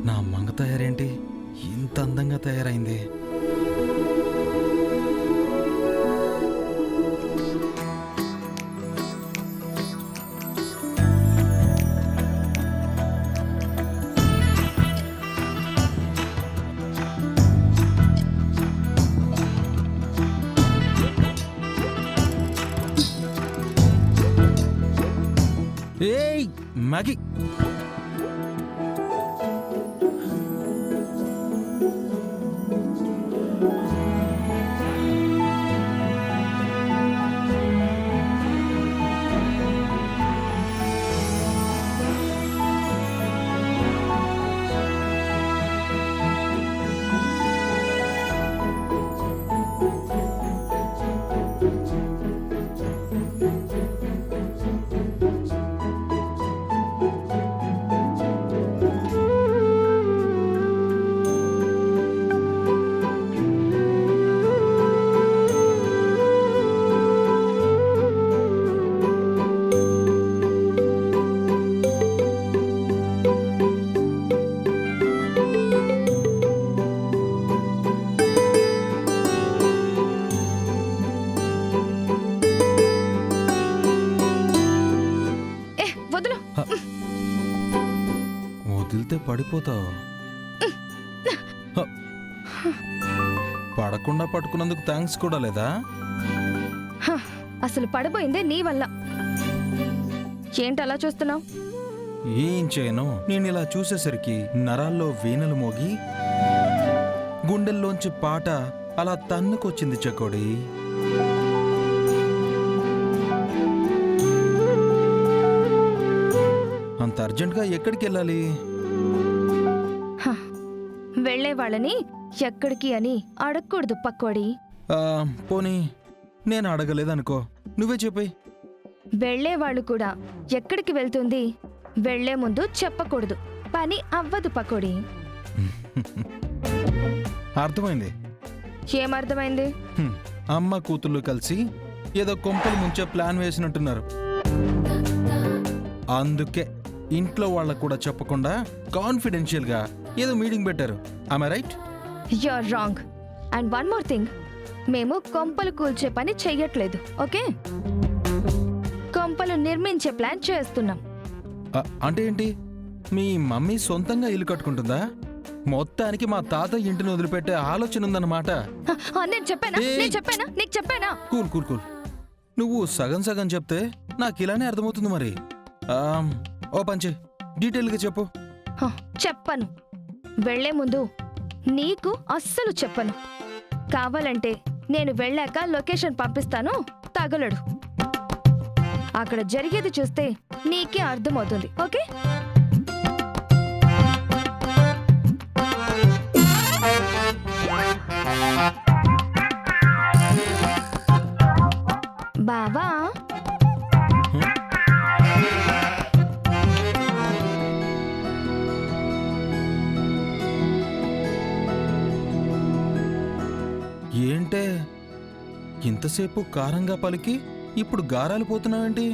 నా మంగ తయారేంటి ఇంత అందంగా తయారైంది? ఏయ్ మ్యాగీ, వదిలితే పడిపోతావు. పడకుండా పట్టుకున్నందుకు థ్యాంక్స్ కూడా లేదా? అసలు పడిపోయిందే నీ వల్ల. ఏంటి అలా చూస్తున్నావు? ఏం చేయను, నేను ఇలా చూసేసరికి నరాల్లో వీణలు మోగి గుండెల్లోంచి పాట అలా తన్నుకొచ్చింది చకోడి. అంత అర్జెంట్గా ఎక్కడికి వెళ్ళాలి? వెళ్లే వాళ్ళని ఎక్కడికి అని అడగకూడదు పక్కోడి. పోనీ నేను అడగలేదనుకో, నువ్వే చెప్పేయ్. వెళ్లే వాళ్ళు కూడా ఎక్కడికి వెళ్తుంది వెళ్లే ముందు చెప్పకూడదు, పని అవ్వదు పకోడి. అర్థమైంది. ఏమర్థమైంది? అమ్మ కూతుళ్ళు కలిసి ఏదో కొంపలు ముంచే ప్లాన్ వేసినట్టున్నారు. అందుకే ఇంట్లో వాళ్ళకు కూడా చెప్పకుండా కాన్ఫిడెన్షియల్ గా ఏదో మీటింగ్ పెట్టారు. am I right? You're wrong. And one more thing, మేము కొంపలు కూల్చే పని చెయ్యట్లేదు, ఓకే? కొంపలు నిర్మించే ప్లాన్ చేస్తున్నాం. అంటే ఏంటి? మీ మమ్మీ సొంతంగా ఇల్లు కట్టుకుంటుందా? మొత్తానికి మా తాత ఇంటిని వదిలిపెట్టే ఆలోచన ఉందన్నమాట. నేను చెప్పానా? నీకు చెప్పానా? Cool cool cool. నువ్వు సగం సగం చెప్తే నాకు ఇలానే అర్థమవుతుంది. మరి ఓ పంచే, డీటెయిల్గా చెప్పు. చెప్పను. వెళ్లే ముందు నీకు అస్సలు చెప్పను. కావాలంటే నేను వెళ్ళాక లొకేషన్ పంపిస్తాను, తగలడు. అక్కడ జరిగేది చూస్తే నీకే అర్థమవుతుంది, ఓకే? బావా, ఏంటే ఇంతసేపు కారంగా పలికి ఇప్పుడు గారాలు పోతున్నావేంటి?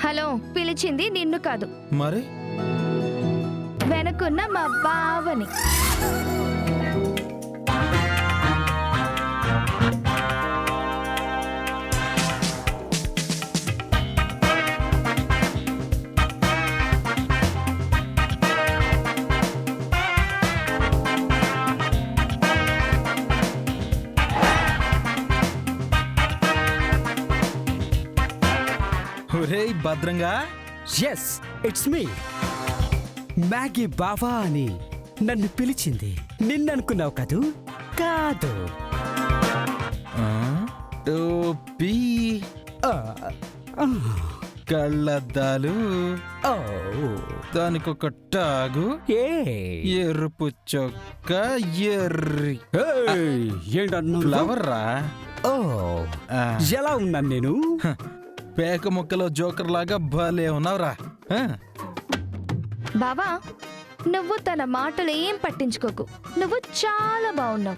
హలో, పిలిచింది నిన్ను కాదు, మరి వెనకున్న మా బావని. ఒరేయ్ భద్రంగా. Yes, it's me. మ్యాగీ బావా అని నన్ను పిలిచింది నిన్ననుకున్నావు కదూ? కాదు. టోపీ, కళ్ళద్దాలు, దానికొక టాగు, ఎరుపు చొక్క, ఎర్రి ఫ్లవర్ రా. ఎలా ఉన్నాను నేను? పేక ముక్కలో జోకర్ లాగా భలే ఉన్నావురా. బావా, నువ్వు తన మాటలు ఏం పట్టించుకోకు, నువ్వు చాలా బాగున్నావు.